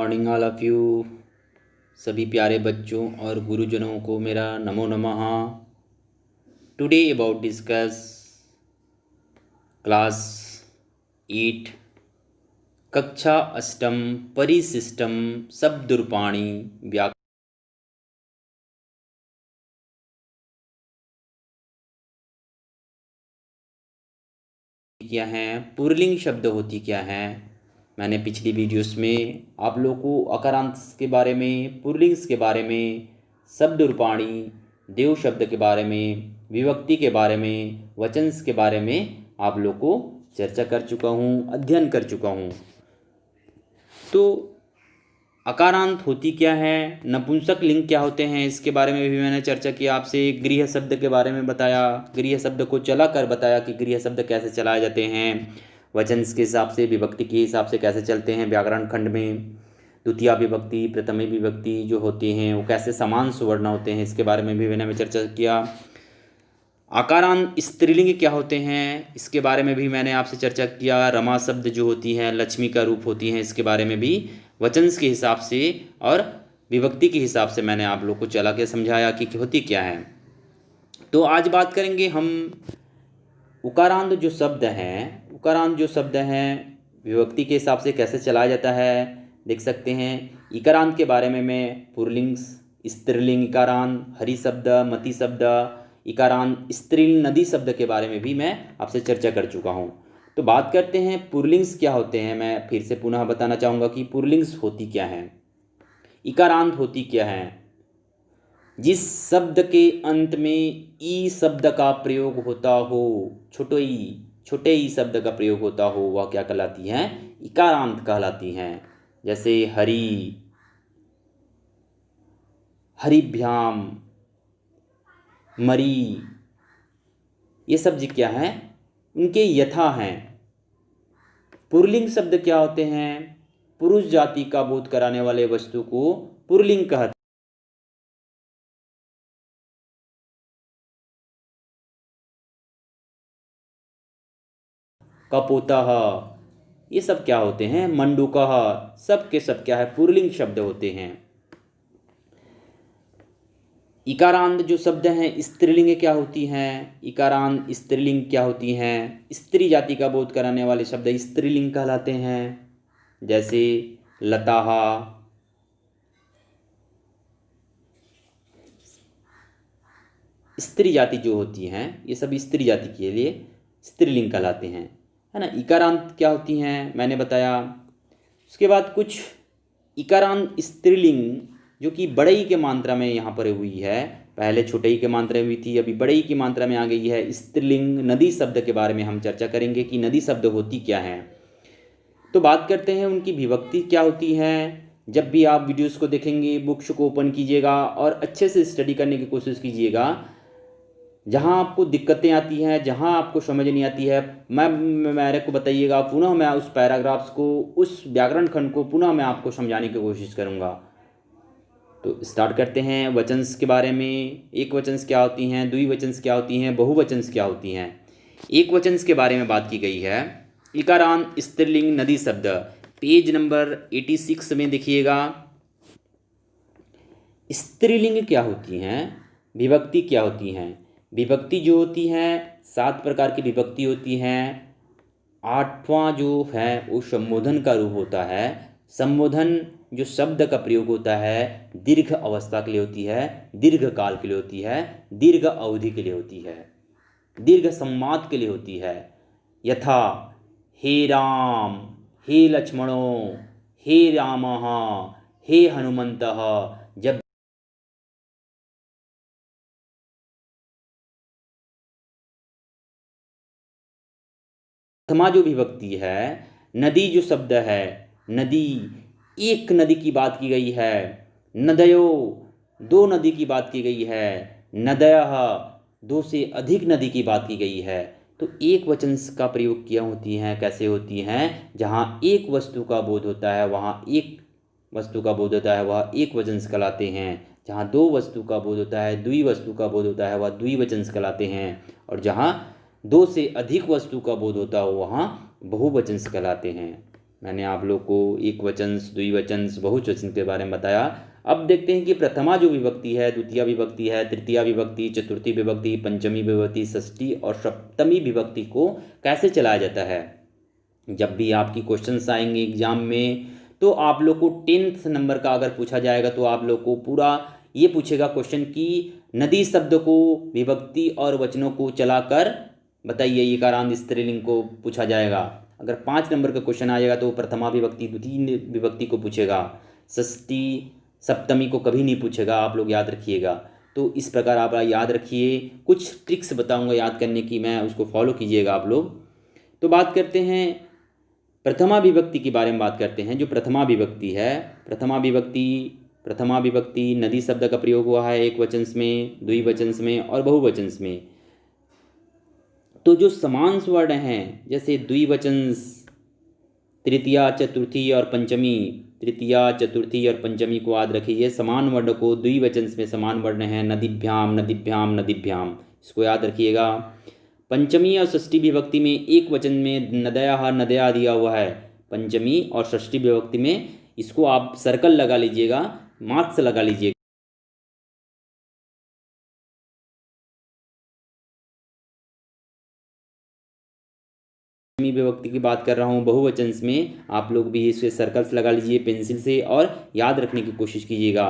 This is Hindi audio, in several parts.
Morning all of you. सभी प्यारे बच्चों और गुरुजनों को मेरा नमो नमः। टुडे अबाउट डिस्कस क्लास 8 कक्षा अष्टम परिशिष्टम शब्दरूपाणी व्याकरण। क्या हैं पुल्लिंग शब्द होती क्या हैं। मैंने पिछली वीडियोस में आप लोगों को अकारांत के बारे में, पुल्लिंग्स के बारे में, शब्द रूपाणी देव शब्द के बारे में, विभक्ति के बारे में, वचंस के बारे में आप लोग को चर्चा कर चुका हूँ, अध्ययन कर चुका हूँ। तो अकारांत होती क्या है, नपुंसक लिंग क्या होते हैं, इसके बारे में भी मैंने चर्चा की आपसे। गृह शब्द के बारे में बताया, गृह शब्द को चला कर बताया कि गृह शब्द कैसे चलाए जाते हैं, वचन के हिसाब से, विभक्ति के हिसाब से कैसे चलते हैं व्याकरण खंड में। द्वितीय विभक्ति, प्रथम विभक्ति जो होती हैं वो कैसे समान सुवर्ण होते हैं, इसके बारे में भी मैंने चर्चा किया। आकारांत स्त्रीलिंग क्या होते हैं, इसके बारे में भी मैंने आपसे चर्चा किया। रमा शब्द जो होती हैं लक्ष्मी का रूप होती हैं, इसके बारे में भी वचन के हिसाब से और विभक्ति के हिसाब से मैंने आप लोग को चला के समझाया कि होती क्या है। तो आज बात करेंगे हम उकारांत जो शब्द हैं, उकारांत जो शब्द हैं विभक्ति के हिसाब से कैसे चलाया जाता है। देख सकते हैं इकारांत के बारे में मैं पुल्लिंग, स्त्रीलिंग इकारांत, हरि शब्द, मति शब्द, इकारांत स्त्रीलिंग, नदी शब्द के बारे में भी मैं आपसे चर्चा कर चुका हूँ। तो बात करते हैं पुल्लिंग्स क्या होते हैं। मैं फिर से पुनः बताना चाहूँगा कि पुल्लिंग्स होती क्या हैं, इकारांत होती क्या है। जिस शब्द के अंत में ई शब्द का प्रयोग होता हो, छोटे ई शब्द का प्रयोग होता हो, वह क्या कहलाती हैं, इकारांत कहलाती हैं। जैसे हरि, हरिभ्याम, मरी, ये शब्द क्या हैं, उनके यथा हैं। पुल्लिंग शब्द क्या होते हैं, पुरुष जाति का बोध कराने वाले वस्तु को पुल्लिंग कहते हैं। कपोतः, ये सब क्या होते हैं, मंडूकः, सब के सब क्या है, पुल्लिंग शब्द होते हैं। इकारांत जो शब्द हैं स्त्रीलिंग क्या होती हैं, इकारांत स्त्रीलिंग क्या होती हैं, स्त्री जाति का बोध कराने वाले शब्द स्त्रीलिंग कहलाते हैं। जैसे लताः, स्त्री जाति जो होती हैं ये सब स्त्री जाति के लिए स्त्रीलिंग कहलाते हैं, है ना। इकारांत क्या होती हैं मैंने बताया। उसके बाद कुछ इकारांत स्त्रीलिंग जो कि बड़ई के मात्रा में यहाँ पर हुई है, पहले छोटई के मात्रा में हुई थी, अभी बड़ई की मात्रा में आ गई है स्त्रीलिंग। नदी शब्द के बारे में हम चर्चा करेंगे कि नदी शब्द होती क्या है। तो बात करते हैं उनकी विभक्ति क्या होती है। जब भी आप वीडियोस को देखेंगे, बुक्स को ओपन कीजिएगा और अच्छे से स्टडी करने की कोशिश कीजिएगा। जहाँ आपको दिक्कतें आती हैं, जहाँ आपको समझ नहीं आती है, मेरे को बताइएगा, पुनः मैं उस पैराग्राफ्स को, उस व्याकरण खंड को पुनः मैं आपको समझाने की कोशिश करूँगा। तो स्टार्ट करते हैं वचंस के बारे में। एक वचंस क्या होती हैं, द्विवचंस क्या होती हैं, बहुवचंस क्या होती हैं। एक वचंस के बारे में बात की गई है। इकारांत स्त्रीलिंग नदी शब्द, पेज नंबर 86 में देखिएगा। स्त्रीलिंग क्या होती हैं, विभक्ति क्या होती हैं। विभक्ति जो होती है 7 प्रकार की विभक्ति होती हैं। 8वां जो है वो संबोधन का रूप होता है। संबोधन जो शब्द का प्रयोग होता है दीर्घ अवस्था के लिए होती है, दीर्घ काल के लिए होती है, दीर्घ अवधि के लिए होती है, दीर्घ संवाद के लिए होती है। यथा हे राम, हे लक्ष्मणो, हे रामः, हे हनुमन्तः। जब प्रथमा जो विभक्ति है, नदी जो शब्द है, नदी, एक नदी की बात की गई है। नदयो, 2 नदी की बात की गई है। नदयः, 2 से अधिक नदी की बात की गई है। तो एक वचन का प्रयोग किया होती हैं, कैसे होती हैं, जहाँ एक वस्तु का बोध होता है वहाँ एक वस्तु का बोध होता है वह एक वचन कहलाते हैं। जहाँ 2 वस्तु का बोध होता है, द्विवस्तु का बोध होता है, वह द्विवचन कहलाते हैं। और जहाँ 2 से अधिक वस्तु का बोध होता हो वहाँ बहुवचन कहलाते हैं। मैंने आप लोग को एक वचन, द्विवचन, बहुवचन के बारे में बताया। अब देखते हैं कि प्रथमा जो विभक्ति है, द्वितीय विभक्ति है, तृतीया विभक्ति, चतुर्थी विभक्ति, पंचमी विभक्ति, षष्ठी और सप्तमी विभक्ति को कैसे चलाया जाता है। जब भी आपकी क्वेश्चंस आएंगे एग्जाम में तो आप लोग को 10th नंबर का अगर पूछा जाएगा तो आप लोग को पूरा ये पूछेगा क्वेश्चन कि नदी शब्द को, विभक्ति और वचनों को चलाकर बताइए, ये कारांत स्त्रीलिंग को पूछा जाएगा। अगर 5 नंबर का क्वेश्चन आएगा तो प्रथमा विभक्ति, द्वितीय विभक्ति को पूछेगा, षष्ठी सप्तमी को कभी नहीं पूछेगा, आप लोग याद रखिएगा। तो इस प्रकार आप याद रखिए, कुछ ट्रिक्स बताऊंगा याद करने की, मैं उसको फॉलो कीजिएगा आप लोग। तो बात करते हैं प्रथमा विभक्ति के बारे में बात करते हैं। जो प्रथमा विभक्ति है, प्रथमा विभक्ति नदी शब्द का प्रयोग हुआ है एक वचन में, द्विवचन में और बहुवचन में। तो जो समान वर्ण हैं, जैसे द्विवचन तृतीया, चतुर्थी और पंचमी, तृतीया, चतुर्थी और पंचमी को याद रखिए। समान वर्ण को द्विवचन में समान वर्ण है नदीभ्याम, नदीभ्याम, नदीभ्याम, इसको याद रखिएगा। पंचमी और षष्ठी विभक्ति में एक वचन में नदयः, नदया दिया हुआ है। पंचमी और षष्ठी विभक्ति में इसको आप सर्कल लगा लीजिएगा, मार्क्स लगा लीजिएगा। विभक्ति की बात कर रहा हूँ बहुवचन में, आप लोग भी इसे सर्कल्स लगा लीजिए पेंसिल से और याद रखने की कोशिश कीजिएगा।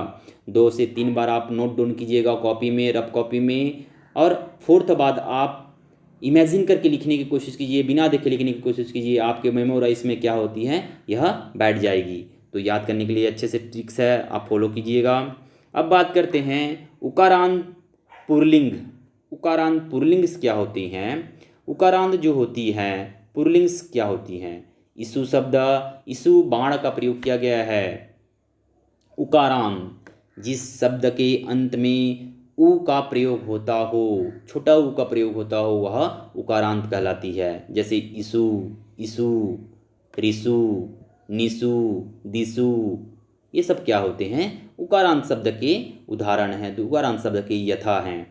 2 से 3 बार आप नोट डाउन कीजिएगा कॉपी में, रफ कॉपी में, और 4th बाद आप इमेजिन करके लिखने की कोशिश कीजिए, बिना देखे लिखने की कोशिश कीजिए। आपके मेमोराइज में क्या होती है, यह बैठ जाएगी। तो याद करने के लिए अच्छे से ट्रिक्स है, आप फॉलो कीजिएगा। अब बात करते हैं उकारांत पुल्लिंग। उकारांत पुल्लिंग्स क्या होती हैं। उकारांत जो होती हैं पुल्लिंग्स क्या होती हैं। ईसु शब्द, ईसु बाण का प्रयोग किया गया है। उकारांत जिस शब्द के अंत में उ का प्रयोग होता हो, छोटा उ का प्रयोग होता हो, वह उकारांत कहलाती है। जैसे ईसु, ईसु, ऋसु, निसु, दिसु, ये सब क्या होते हैं, उकारांत शब्द के उदाहरण हैं, तो उकारांत शब्द के यथा हैं।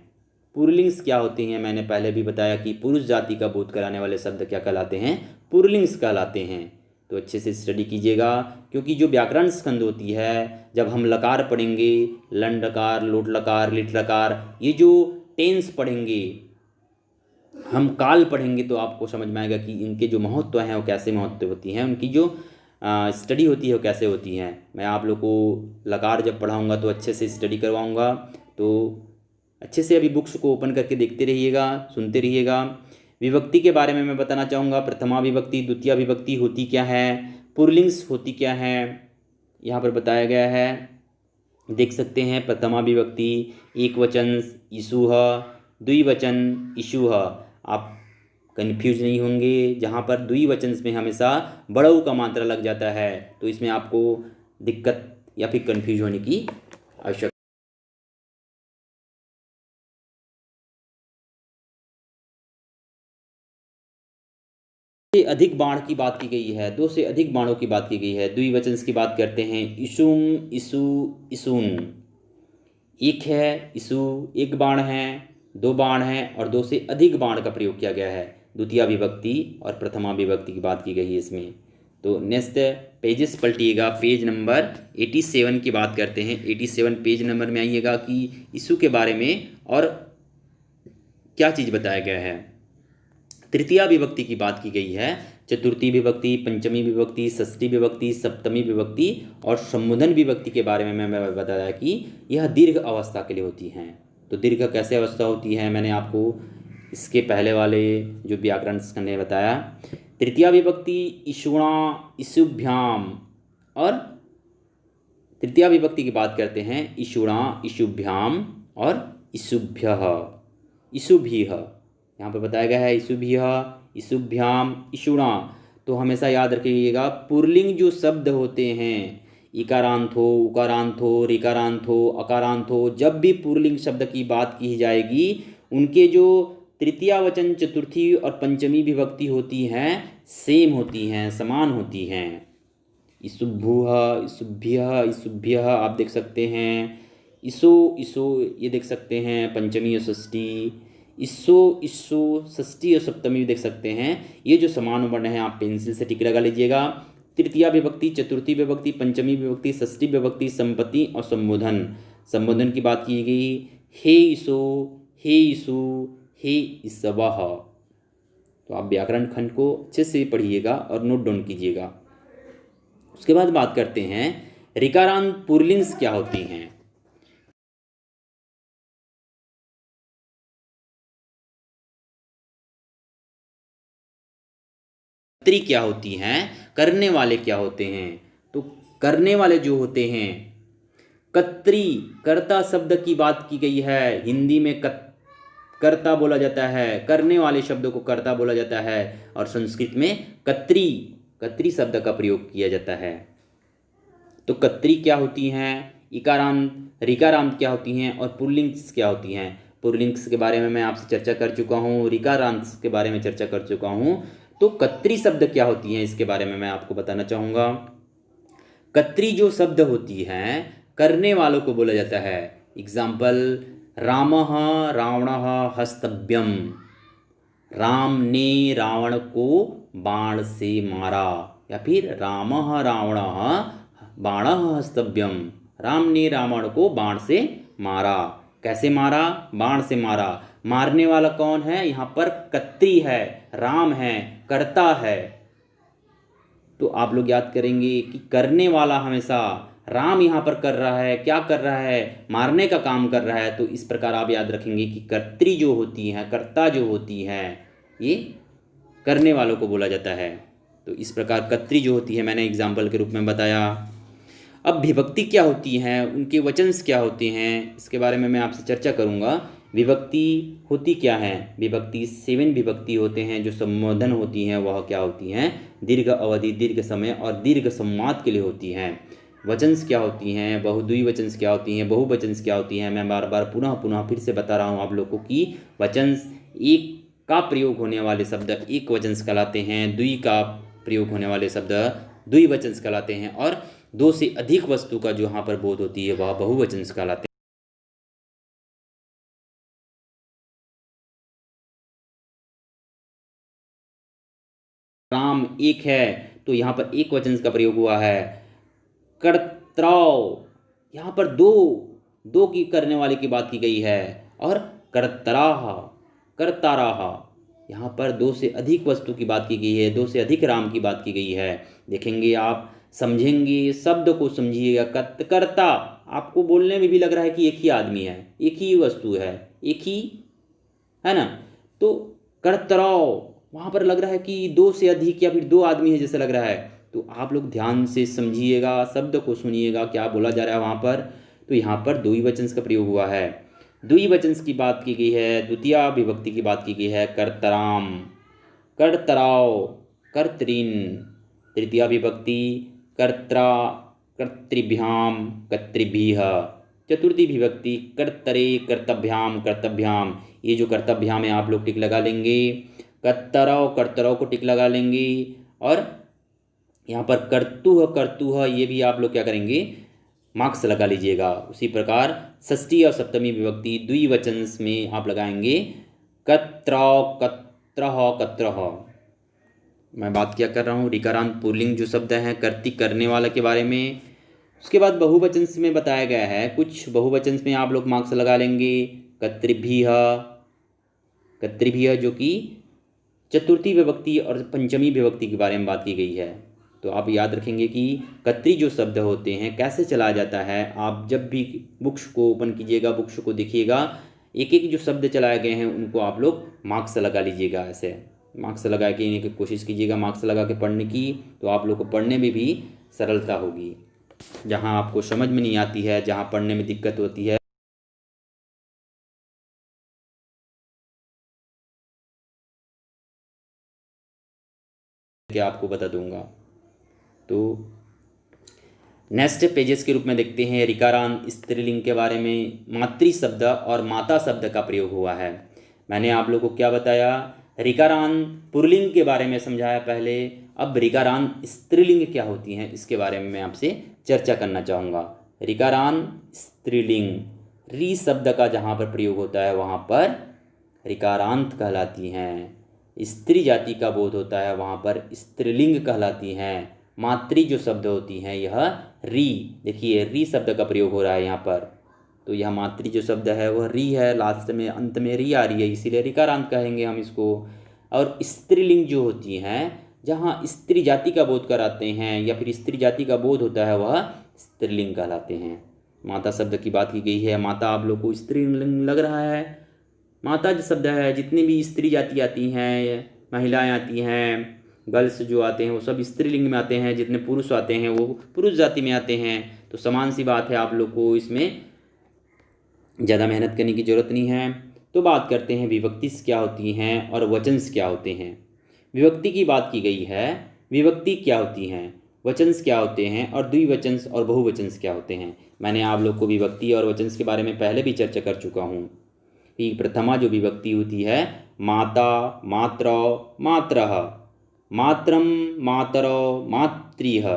पुल्लिंग्स क्या होते हैं, मैंने पहले भी बताया कि पुरुष जाति का बोध कराने वाले शब्द क्या कहलाते हैं, पुल्लिंग्स कहलाते हैं। तो अच्छे से स्टडी कीजिएगा, क्योंकि जो व्याकरण स्कंद होती है, जब हम लकार पढ़ेंगे, लंड लकार, लोट लकार, लिट लकार, ये जो टेंस पढ़ेंगे, हम काल पढ़ेंगे, तो आपको समझ में आएगा कि इनके जो महत्व हैं वो कैसे महत्व होती हैं, उनकी जो स्टडी होती है वो कैसे होती हैं। मैं आप लोग को लकार जब पढ़ाऊँगा तो अच्छे से स्टडी करवाऊँगा, तो अच्छे से अभी बुक्स को ओपन करके देखते रहिएगा, सुनते रहिएगा। विभक्ति के बारे में मैं बताना चाहूँगा। प्रथमा विभक्ति, द्वितीय विभक्ति होती क्या है, पुल्लिंग्स होती क्या है, यहाँ पर बताया गया है, देख सकते हैं। प्रथमा विभक्ति एक वचन ईशुः, द्विवचन ईशुः। आप कन्फ्यूज नहीं होंगे, जहाँ पर द्विवचन में हमेशा बड़ऊ का मात्रा लग जाता है, तो इसमें आपको दिक्कत या फिर कन्फ्यूज होने की आवश्यकता। से अधिक बाण की बात की गई है, 2 से अधिक बाणों की बात की गई है। द्विवचन की बात करते हैं, इशुम, इशु, इशुन। एक है इशु, एक बाण है, 2 बाण है और 2 से अधिक बाण का प्रयोग किया गया है। द्वितीय विभक्ति और प्रथमा विभक्ति की बात की गई है इसमें। तो नेक्स्ट पेजेस पलटिएगा, पेज नंबर 87 की बात करते हैं। 87 पेज नंबर में आइएगा कि इशु के बारे में और क्या चीज़ बताया गया है। तृतीया विभक्ति की बात की गई है, चतुर्थी विभक्ति, पंचमी विभक्ति, षष्ठी विभक्ति, सप्तमी विभक्ति और संबोधन विभक्ति के बारे में मैंने बताया कि यह दीर्घ अवस्था के लिए होती हैं। तो दीर्घ कैसे अवस्था होती है, मैंने आपको इसके पहले वाले जो व्याकरण ने बताया। तृतीया विभक्ति इषुणा, इषुभ्याम, और तृतीया विभक्ति की बात करते हैं, इषुणा, इषुभ्याम और इषुभ्यः, इषुभिः। यहाँ पर बताया गया है इषुभिः, इषुभ्याम, इषुणा। तो हमेशा याद रखिएगा, पुल्लिंग जो शब्द होते हैं, इकारांत हो, उकारांत हो, ऋकारांत हो, अकारांत हो, जब भी पुल्लिंग शब्द की बात की जाएगी, उनके जो तृतीया वचन, चतुर्थी और पंचमी विभक्ति होती हैं, सेम होती हैं, समान होती हैं। इषुभुः, इषुभ्यः, इषुभ्यः आप देख सकते हैं। इसो, इसो ये देख सकते हैं, पंचमी और षष्ठी। इसो, इसो, षष्ठी और सप्तमी देख सकते हैं। ये जो समान वर्ण है, आप पेंसिल से टिक लगा लीजिएगा। तृतीया विभक्ति, चतुर्थी विभक्ति, पंचमी विभक्ति, षष्ठी विभक्ति, संपत्ति और संबोधन। संबोधन की बात की गई, हे ईशो, हे ईशु, हे ईशवः। तो आप व्याकरण खंड को अच्छे से पढ़िएगा और नोट डाउन कीजिएगा। उसके बाद बात करते हैं ऋकारांत पुल्लिंग्स क्या होती हैं। कर्त्री क्या होती हैं, करने वाले क्या होते हैं। तो करने वाले जो होते हैं, कर्त्री, कर्ता शब्द की बात की गई है। हिंदी में कर्ता बोला जाता है, करने वाले शब्द को कर्ता बोला जाता है, और संस्कृत में कर्त्री, कर्त्री शब्द का प्रयोग किया जाता है। तो कर्त्री क्या होती हैं, इकारांत, ऋकारांत क्या होती हैं, और पुल्लिंग्स क्या होती हैं। पुल्लिंग्स के बारे में मैं आपसे चर्चा कर चुका हूँ, ऋकारांत के बारे में चर्चा कर चुका हूँ। तो कर्त्री शब्द क्या होती हैं, इसके बारे में मैं आपको बताना चाहूँगा। कर्त्री जो शब्द होती हैं, करने वालों को बोला जाता है। एग्जाम्पल, रामः रावणः हस्तव्यम, राम ने रावण को बाण से मारा। या फिर रामः रावणः बाणः हस्तव्यम, राम ने रावण को बाण से मारा। कैसे मारा, बाण से मारा। मारने वाला कौन है, यहाँ पर कर्त्री है, राम है, कर्ता है। तो आप लोग याद करेंगे कि करने वाला हमेशा राम यहाँ पर कर रहा है, क्या कर रहा है, मारने का काम कर रहा है। तो इस प्रकार आप याद रखेंगे कि कर्त्री जो होती हैं, कर्ता जो होती हैं, ये करने वालों को बोला जाता है। तो इस प्रकार कर्त्री जो होती है मैंने एग्जाम्पल के रूप में बताया। अब विभक्ति क्या होती हैं, उनके वचन्स क्या होते हैं, इसके बारे में मैं आपसे चर्चा करूँगा। विभक्ति होती क्या है, विभक्ति 7 विभक्ति होते हैं जो संबोधन होती हैं। वह क्या होती हैं, दीर्घ अवधि, दीर्घ समय और दीर्घ संवाद के लिए होती हैं। वचन्स क्या होती हैं, बहुद्विवचन्स क्या होती हैं, बहुवचन्स क्या होती हैं। मैं बार बार पुनः फिर से बता रहा हूँ आप लोगों को कि वचन्स एक का प्रयोग होने वाले शब्द एक वचन्स कहलाते हैं, द्वि का प्रयोग होने वाले शब्द द्विवचन्स कहलाते हैं, और 2 से अधिक वस्तु का जो यहाँ पर बोध होती है वह बहुवचन्स कहलाते हैं। राम एक है, तो यहाँ पर एक वचन का प्रयोग हुआ है। कर्त्राव, यहाँ पर दो की करने वाले की बात की गई है। और कर्तराह, कर्ताराह, यहाँ पर 2 से अधिक वस्तु की बात की गई है, 2 से अधिक राम की बात की गई है। देखेंगे आप, समझेंगे, शब्द को समझिएगा। कर्ता, आपको बोलने में भी लग रहा है कि एक ही आदमी है, एक ही वस्तु है, एक ही है ना। तो कर्तराव, वहाँ पर लग रहा है कि 2 से अधिक या फिर 2 आदमी है जैसे लग रहा है। तो आप लोग ध्यान से समझिएगा, शब्द को सुनिएगा क्या बोला जा रहा है वहाँ पर। तो यहाँ पर द्विवचन का प्रयोग हुआ है, द्विवचन की बात की गई है, द्वितीय विभक्ति की बात की गई है। कर्तराम, कर्तराव, कर्तरीन, तृतीया विभक्ति कर्त्रा, कर्तृभ्याम, कर्तृभिः। चतुर्थी विभक्ति कर्तरे, कर्तभ्याम, कर्तभ्याम। ये जो कर्तभ्याम है आप लोग टिक लगा लेंगे। कर्तरौ, कर्तरौ को टिक लगा लेंगे। और यहाँ पर कर्तुः, कर्तुः, ये भी आप लोग क्या करेंगे, मार्क्स लगा लीजिएगा। उसी प्रकार षष्ठी और सप्तमी विभक्ति द्विवचन में आप लगाएंगे कत्रौ, कत्रः, कत्रः। मैं बात क्या कर रहा हूँ, ऋकारांत पुल्लिंग जो शब्द हैं, कर्ती, करने वाला के बारे में। उसके बाद बहुवचन में बताया गया है, कुछ बहुवचन में आप लोग मार्क्स लगा लेंगे। कर्तृभिः, कर्तृभिः जो कि चतुर्थी विभक्ति और पंचमी विभक्ति के बारे में बात की गई है। तो आप याद रखेंगे कि कर्तरी जो शब्द होते हैं कैसे चलाया जाता है। आप जब भी बुक्स को ओपन कीजिएगा, बुक्स को देखिएगा, एक एक जो शब्द चलाए गए हैं उनको आप लोग मार्क्स लगा लीजिएगा। ऐसे मार्क्स लगा के इन्हें कोशिश कीजिएगा मार्क्स लगा के पढ़ने की, तो आप लोग को पढ़ने में भी सरलता होगी। जहाँ आपको समझ में नहीं आती है, जहाँ पढ़ने में दिक्कत होती है, क्या आपको बता दूंगा। तो नेक्स्ट पेजेस के रूप में देखते हैं ऋकारांत स्त्रीलिंग के बारे में। मातृ शब्द और माता शब्द का प्रयोग हुआ है। मैंने आप लोगों को क्या बताया, ऋकारांत पुल्लिंग के बारे में समझाया पहले। अब ऋकारांत स्त्रीलिंग क्या होती हैं इसके बारे में मैं आपसे चर्चा करना चाहूँगा। ऋकारांत स्त्रीलिंग, री शब्द का जहाँ पर प्रयोग होता है वहाँ पर ऋकारांत कहलाती हैं। स्त्री जाति का बोध होता है वहाँ पर स्त्रीलिंग कहलाती हैं। मातृ जो शब्द होती हैं यह री, देखिए री शब्द का प्रयोग हो रहा है यहाँ पर। तो यह मातृ जो शब्द है वह री है, लास्ट में अंत में री आ रही है, इसीलिए ऋकारांत कहेंगे हम इसको। और स्त्रीलिंग जो होती हैं, जहाँ स्त्री जाति का बोध कराते हैं या फिर स्त्री जाति का बोध होता है, वह स्त्रीलिंग कहलाते हैं। माता शब्द की बात की गई है, माता आप लोग को स्त्रीलिंग लग रहा है। माता जो शब्द है, जितनी भी स्त्री जाति आती हैं, महिलाएं आती हैं, गर्ल्स जो आते हैं वो सब स्त्रीलिंग में आते हैं, जितने पुरुष आते हैं वो पुरुष जाति में आते हैं। तो समान सी बात है, आप लोग को इसमें ज़्यादा मेहनत करने की ज़रूरत नहीं है। तो बात करते हैं विभक्तिस क्या होती हैं और वचन्स क्या होते हैं। विभक्ति की बात की गई है, विभक्ति क्या होती हैं, वचन्स क्या होते हैं और द्विवचन्स और बहुवचन्स क्या होते हैं। मैंने आप लोग को विभक्ति और वचन्स के बारे में पहले भी चर्चा कर चुका हूँ कि प्रथमा जो विभक्ति होती है, माता, मात्र, मात्रः, मात्रम, मातरौ, मातृः,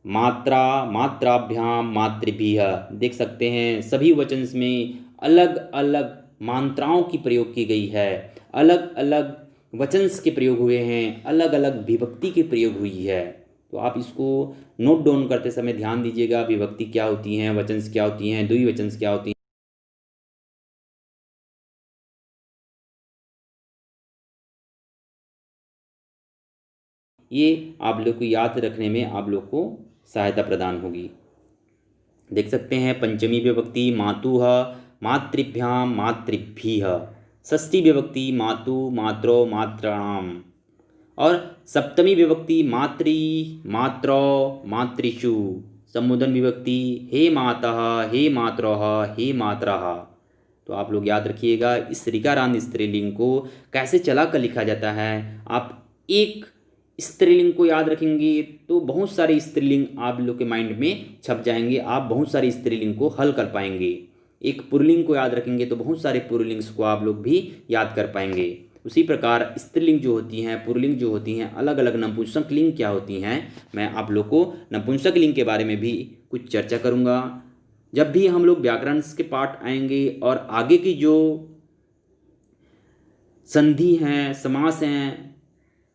मात्रा, मात्राभ्याम, मातृभ्यः। देख सकते हैं सभी वचन्स में अलग अलग मात्राओं की प्रयोग की गई है, अलग अलग वचन्स के प्रयोग हुए हैं, अलग अलग विभक्ति की प्रयोग हुई है। तो आप इसको नोट डाउन करते समय ध्यान दीजिएगा, विभक्ति क्या होती हैं, वचन्स क्या होती हैं, द्विवचन्स क्या होती हैं। ये आप लोग को याद रखने में आप लोग को सहायता प्रदान होगी। देख सकते हैं पंचमी विभक्ति मातुः, मातृभ्याम, मातृभ्यः। षष्ठी विभक्ति मातु, मात्रो, मात्राणाम। और सप्तमी विभक्ति मातृ, मात्रो, मातृषु। संबोधन विभक्ति हे मातः, हे मातरः, हे मातरः। तो आप लोग याद रखिएगा इस ऋकारांत स्त्रीलिंग को कैसे चला कर लिखा जाता है। आप एक स्त्रीलिंग को याद रखेंगे तो बहुत सारे स्त्रीलिंग आप लोग के माइंड में छप जाएंगे, आप बहुत सारे स्त्रीलिंग को हल कर पाएंगे। एक पुल्लिंग को याद रखेंगे तो बहुत सारे पुल्लिंग्स को आप लोग भी याद कर पाएंगे। उसी प्रकार स्त्रीलिंग जो होती हैं, पुल्लिंग जो होती हैं, अलग अलग नपुंसक लिंग क्या होती हैं, मैं आप लोग को नपुंसक लिंग के बारे में भी कुछ चर्चा करूँगा। जब भी हम लोग व्याकरण के पाठ आएंगे और आगे की जो संधि हैं, समास हैं,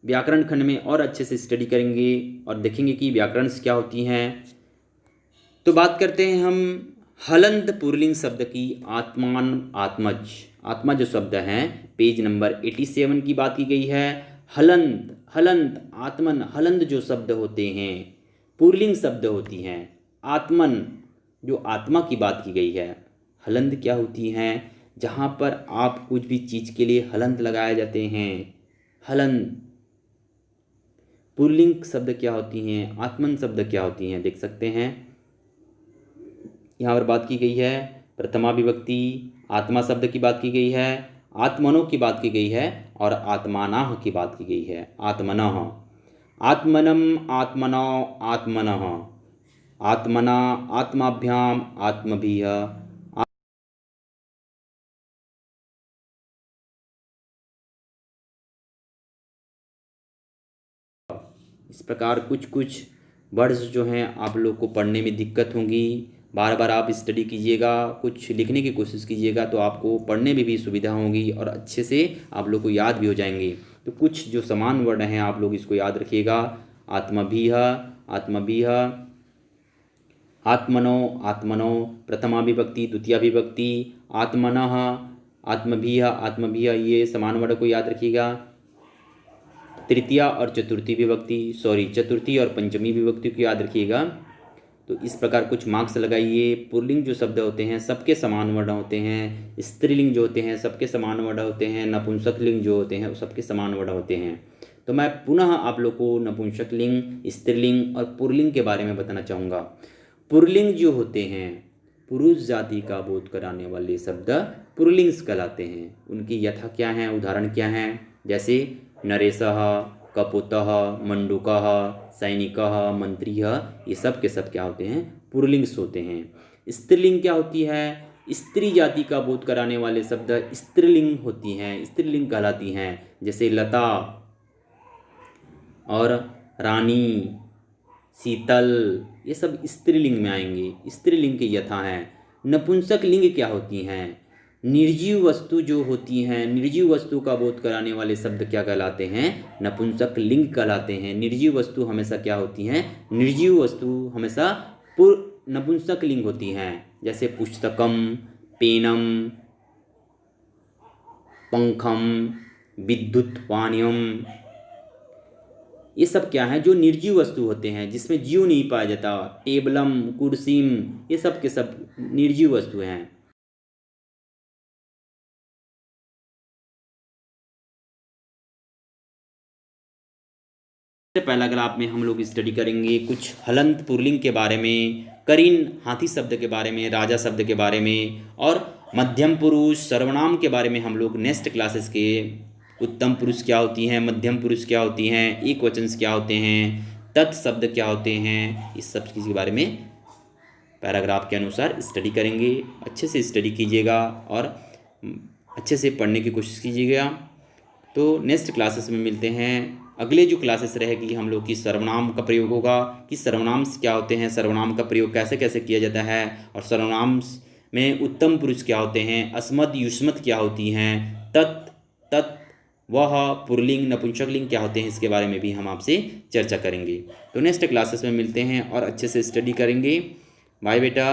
व्याकरण खंड में और अच्छे से स्टडी करेंगे और देखेंगे कि व्याकरण क्या होती हैं। तो बात करते हैं हम हलंत पुल्लिंग शब्द की, आत्मान, आत्मज। आत्मा जो शब्द हैं पेज नंबर 87 की बात की गई है। हलंत, हलंत, आत्मन, हलंत जो शब्द होते हैं पुल्लिंग शब्द होती हैं। आत्मन जो आत्मा की बात की गई है। हलंत क्या होती हैं, जहाँ पर आप कुछ भी चीज़ के लिए हलंत लगाए जाते हैं, हलंत। पुल्लिंग शब्द क्या होती हैं, आत्मन शब्द क्या होती हैं, देख सकते हैं यहाँ पर बात की गई है। प्रथमा विभक्ति आत्मा शब्द की बात की गई है, आत्मनो की बात की गई है और आत्मानाह की बात की गई है। आत्मनः, आत्मनम, आत्मनो, आत्मनः, आत्मना, आत्माभ्याम, आत्मभिः। इस प्रकार कुछ कुछ वर्ड्स जो हैं आप लोग को पढ़ने में दिक्कत होंगी। बार बार आप स्टडी कीजिएगा, कुछ लिखने की कोशिश कीजिएगा तो आपको पढ़ने में भी सुविधा होगी और अच्छे से आप लोग को याद भी हो जाएंगे। तो कुछ जो समान वर्ड हैं आप लोग इसको याद रखिएगा। आत्मभिः, आत्मभिः, आत्मनो, आत्मनो, प्रथमा विभक्ति, द्वितीय विभक्ति, आत्मनः, आत्मभिः, आत्मभिः, ये समान वर्ड को याद रखिएगा। तृतीया और चतुर्थी विभक्ति, चतुर्थी और पंचमी विभक्ति को याद रखिएगा। तो इस प्रकार कुछ मार्क्स लगाइए। पुल्लिंग जो शब्द होते हैं सबके समान वर्ण होते हैं, स्त्रीलिंग जो होते हैं सबके समान वर्ण होते हैं, नपुंसक लिंग जो होते हैं वो सबके समान वर्ण होते हैं। तो मैं पुनः आप लोग को नपुंसक लिंग, स्त्रीलिंग और पुल्लिंग के बारे में बताना चाहूँगा। पुल्लिंग जो होते हैं, पुरुष जाति का बोध कराने वाले शब्द पुल्लिंग्स कहलाते हैं। उनकी यथा क्या हैं, उदाहरण क्या हैं, जैसे नरेशः, कपोतः, मंडूकः, सैनिकः, मंत्रिः, ये सब के सब क्या होते हैं, पुल्लिंग्स होते हैं। स्त्रीलिंग क्या होती है, स्त्री जाति का बोध कराने वाले शब्द स्त्रीलिंग होती हैं, स्त्रीलिंग कहलाती हैं। जैसे लता और रानी, शीतल, ये सब स्त्रीलिंग में आएंगे, स्त्रीलिंग के यथा हैं। नपुंसक लिंग क्या होती हैं, निर्जीव वस्तु जो होती हैं, निर्जीव वस्तु का बोध कराने वाले शब्द क्या कहलाते हैं? नपुंसक लिंग कहलाते हैं। निर्जीव वस्तु हमेशा क्या होती हैं? निर्जीव वस्तु हमेशा नपुंसक लिंग होती हैं। जैसे पुस्तकम, पेनम, पंखम, विद्युत पानीयम, ये सब क्या है? जो निर्जीव वस्तु होते हैं, जिसमें जीव नहीं पाया जाता। टेबलम, कुर्सीम, ये सब के सब निर्जीव वस्तु हैं। सबसे पहला ग्राफ में हम लोग स्टडी करेंगे कुछ हलंत पुल्लिंग के बारे में, करीन हाथी शब्द के बारे में, राजा शब्द के बारे में, और मध्यम पुरुष सर्वनाम के बारे में हम लोग नेक्स्ट क्लासेस के उत्तम पुरुष क्या होती हैं, मध्यम पुरुष क्या होती हैं, एक वचन क्या होते हैं, तत् शब्द क्या होते हैं, इस सब चीज़ के बारे में पैराग्राफ के अनुसार स्टडी करेंगे। अच्छे से स्टडी कीजिएगा और अच्छे से पढ़ने की कोशिश कीजिएगा। तो नेक्स्ट क्लासेस में मिलते हैं। अगले जो क्लासेस रहेगी हम लोग की सर्वनाम का प्रयोग होगा कि सर्वनाम क्या होते हैं, सर्वनाम का प्रयोग कैसे कैसे किया जाता है, और सर्वनाम में उत्तम पुरुष क्या होते हैं, अस्मत् युष्मत् क्या होती हैं, तत् तत् वह पुल्लिंग नपुंसक लिंग क्या होते हैं, इसके बारे में भी हम आपसे चर्चा करेंगे। तो नेक्स्ट क्लासेस में मिलते हैं और अच्छे से स्टडी करेंगे। बाय बेटा।